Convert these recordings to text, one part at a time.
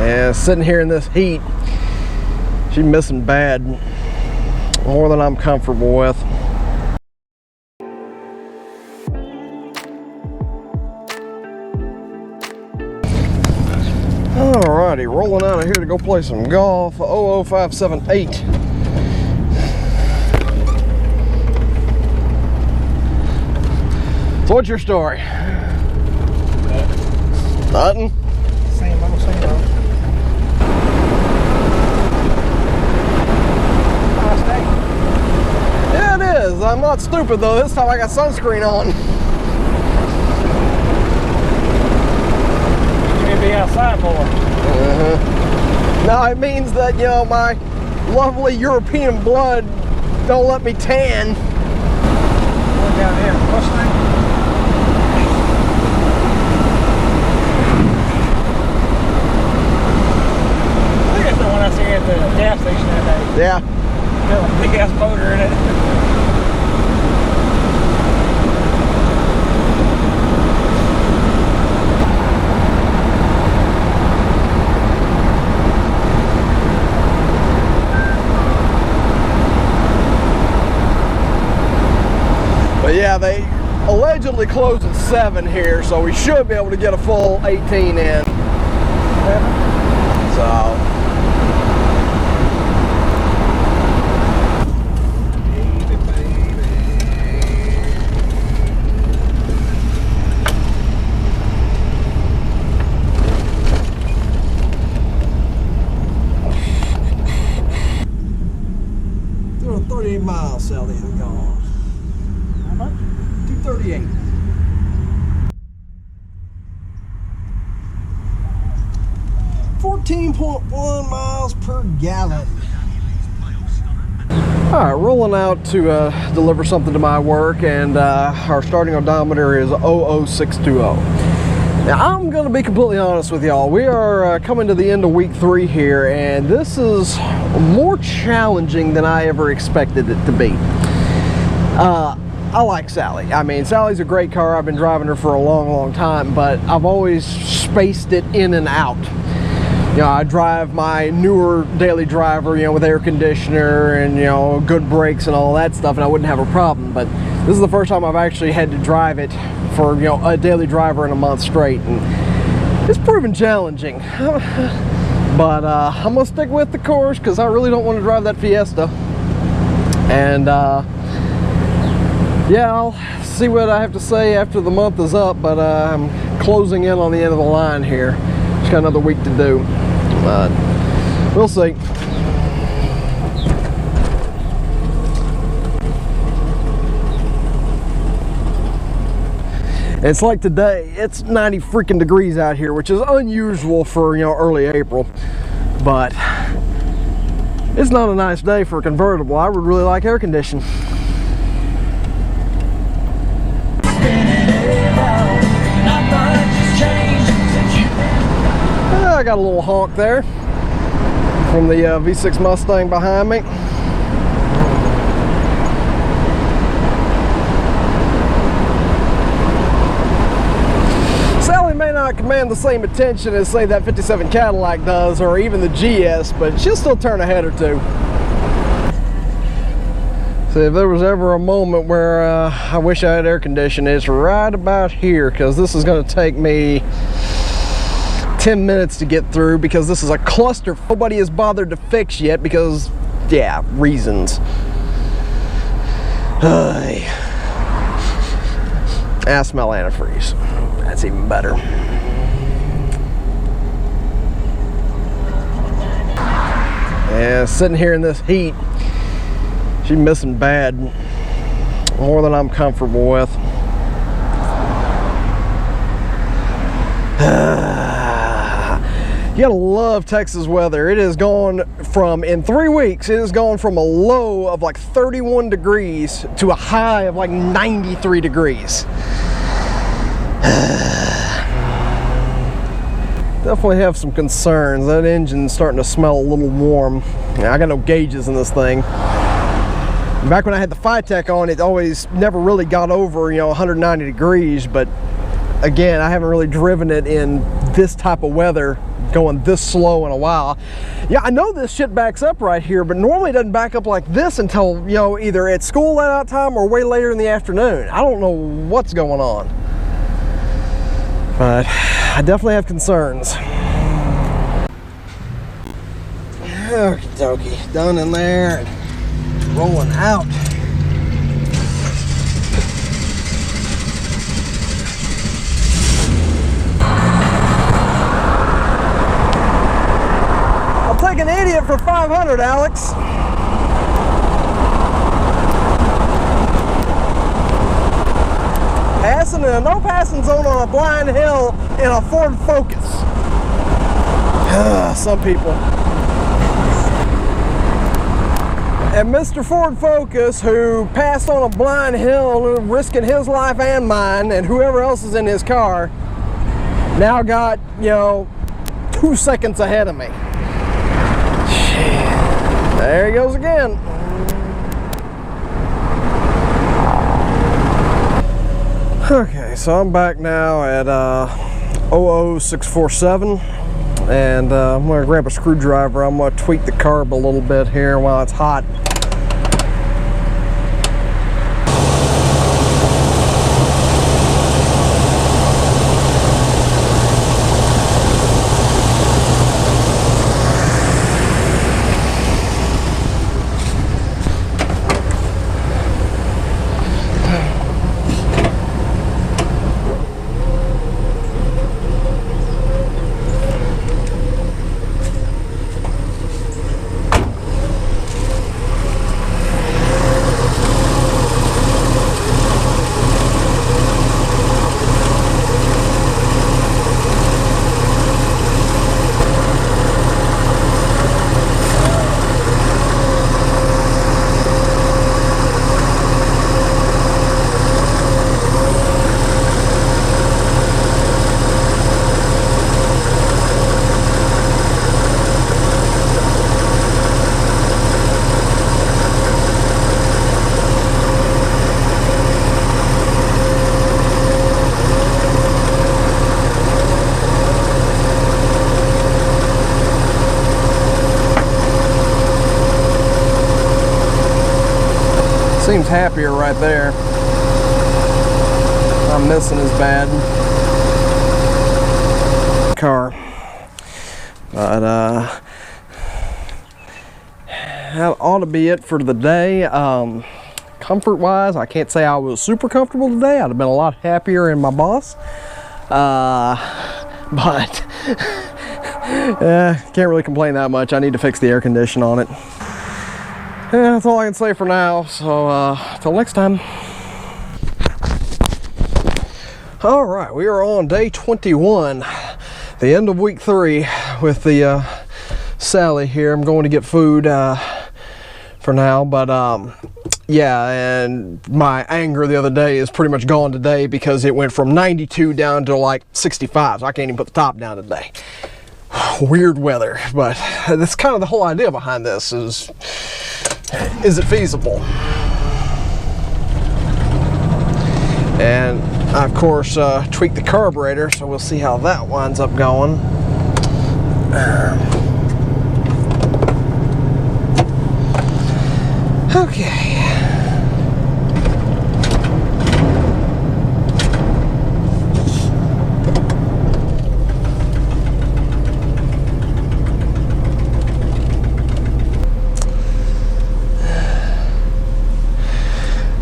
And sitting here in this heat, she's missing bad, more than I'm comfortable with. Alrighty, rolling out of here to go play some golf. 00578. So what's your story? Nothing? Same old, same old. Nice day. Yeah, it is. I'm not stupid though. This time I got sunscreen on. You need to be outside more. Now it means that, you know, my lovely European blood don't let me tan. Going down here, Mustang. I think that's the one I see at the gas station that day. Yeah. Got a big ass motor in it. But yeah, they allegedly close at 7 here, so we should be able to get a full 18 in. So. Doing 38 miles, Sally, I'm gone. How much? 238. .1 miles per gallon. All right, rolling out to deliver something to my work, and our starting odometer is 00620. Now, I'm going to be completely honest with y'all. We are coming to the end of week 3 here, and this is more challenging than I ever expected it to be. I like Sally. I mean, Sally's a great car. I've been driving her for a long, long time, but I've always spaced it in and out. You know, I drive my newer daily driver, you know, with air conditioner and, you know, good brakes and all that stuff, and I wouldn't have a problem. But this is the first time I've actually had to drive it for, you know, a daily driver in a month straight, and it's proven challenging. But I'm gonna stick with the course because I really don't want to drive that Fiesta. And yeah, I'll see what I have to say after the month is up, but I'm closing in on the end of the line here. Just got another week to do, but we'll see. It's like today, it's 90 freaking degrees out here, which is unusual for, you know, early April, but it's not a nice day for a convertible. I would really like air conditioning. I got a little honk there from the V6 Mustang behind me. Sally may not command the same attention as, say, that 57 Cadillac does, or even the GS, but she'll still turn a head or two. See, if there was ever a moment where I wish I had air conditioning, it's right about here, because this is going to take me 10 minutes to get through, because this is a cluster nobody has bothered to fix yet because, yeah, reasons. I smell antifreeze. That's even better. Yeah, sitting here in this heat, she's missing bad, more than I'm comfortable with. You gotta love Texas weather. It has gone from, in 3 weeks, it has gone from a low of like 31 degrees to a high of like 93 degrees. Definitely have some concerns. That engine's starting to smell a little warm. I got no gauges in this thing. Back when I had the Phytech on, it always never really got over, you know, 190 degrees, but again, I haven't really driven it in this type of weather going this slow in a while. Yeah, I know this shit backs up right here, but normally it doesn't back up like this until, you know, either at school let out time or way later in the afternoon. I don't know what's going on, but I definitely have concerns. Okie dokie, done in there and rolling out. I'll take an idiot for 500, Alex. Passing in a no passing zone on a blind hill in a Ford Focus. Some people. And Mr. Ford Focus, who passed on a blind hill, risking his life and mine, and whoever else is in his car, now got, you know, 2 seconds ahead of me. There he goes again. Okay, so I'm back now at 00647. And I'm going to grab a screwdriver. I'm going to tweak the carb a little bit here while it's hot. Seems happier right there. I'm missing as bad. Car. But that ought to be it for the day. Comfort wise, I can't say I was super comfortable today. I'd have been a lot happier in my boss. But can't really complain that much. I need to fix the air condition on it. Yeah, that's all I can say for now, so till next time. All right, we are on day 21, the end of week 3 with the Sally here. I'm going to get food for now, but yeah, and my anger the other day is pretty much gone today because it went from 92 down to like 65, so I can't even put the top down today. Weird weather, but that's kind of the whole idea behind this is it feasible? And I, of course, tweak the carburetor, so we'll see how that winds up going. Okay.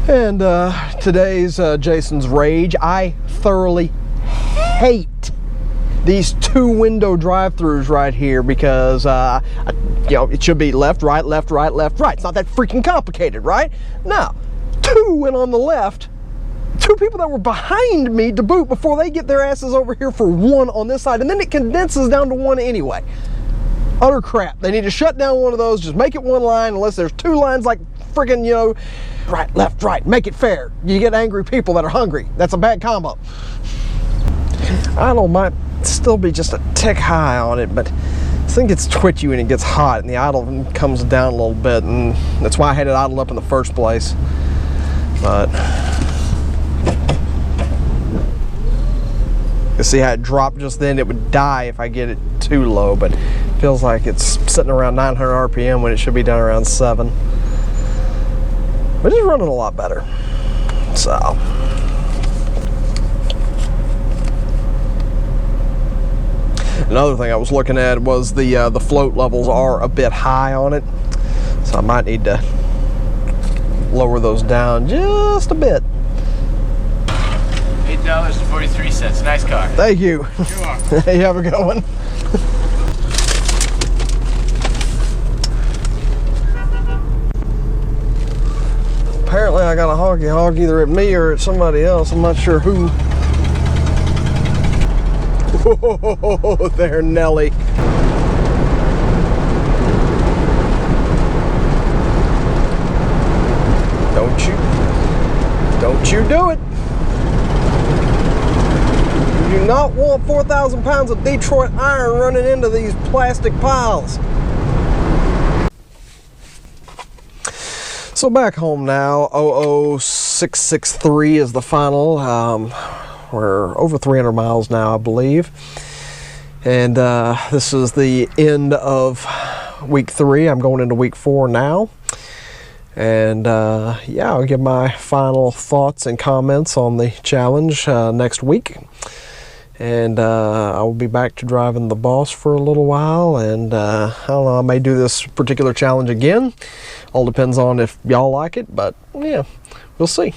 And today's Jason's Rage. I thoroughly hate these 2-window drive-thrus right here because, you know, it should be left, right, left, right, left, right. It's not that freaking complicated, right? No. 2 went on the left. 2 people that were behind me to boot before they get their asses over here for 1 on this side. And then it condenses down to 1 anyway. Utter crap. They need to shut down one of those. Just make it 1 line unless there's 2 lines like friggin', you know, right, left, right. Make it fair. You get angry people that are hungry. That's a bad combo. Idle might still be just a tick high on it, but this thing gets twitchy when it gets hot and the idle comes down a little bit, and that's why I had it idled up in the first place. But You see how it dropped just then? It would die if I get it too low, but it feels like it's sitting around 900 RPM when it should be done around 7. But it's running a lot better. So. Another thing I was looking at was the float levels are a bit high on it. So I might need to lower those down just a bit. $8.43. Nice car. Thank you. You're welcome. Hey, have a good one. Apparently I got a hoggy hog either at me or at somebody else. I'm not sure who. Whoa, there, Nelly. Don't you do it. You do not want 4,000 pounds of Detroit iron running into these plastic piles. So back home now, 00663 is the final. We're over 300 miles now, I believe. And this is the end of week 3. I'm going into week 4 now. And yeah, I'll give my final thoughts and comments on the challenge next week. And I will be back to driving the Boss for a little while. And I don't know, I may do this particular challenge again. All depends on if y'all like it, but yeah, we'll see.